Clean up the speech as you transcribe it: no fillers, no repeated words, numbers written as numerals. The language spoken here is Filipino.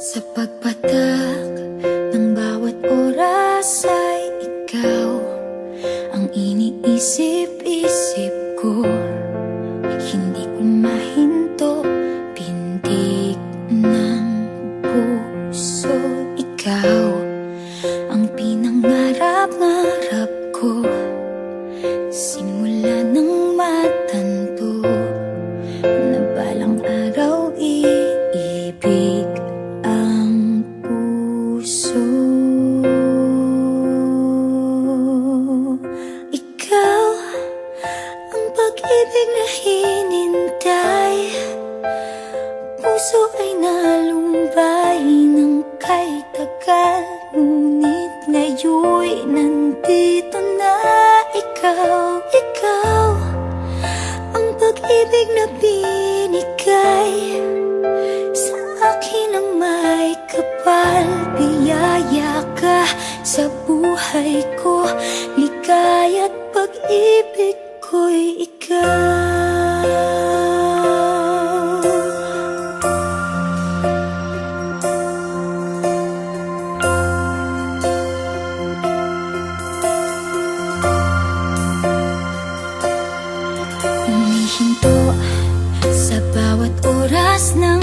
Sa pagpatak ng bawat oras ay ikaw ang iniisip-isip ko. Hindi ko mahinto, pintig ng puso. Ikaw ang pinangarap-ngarap ko, simula ng matanto na balang araw iibig ang puso. Ikaw ang pag-ibig na hinintay, puso ay nalumbay ng kay tagal, ngunit ngayon'y nandito na ikaw. Ikaw ang pag-ibig na binigay sa akin ang may kapal. Biyaya ka sa buhay ko, ligaya't pag-ibig ko'y ikaw. Humihinto sa bawat oras ng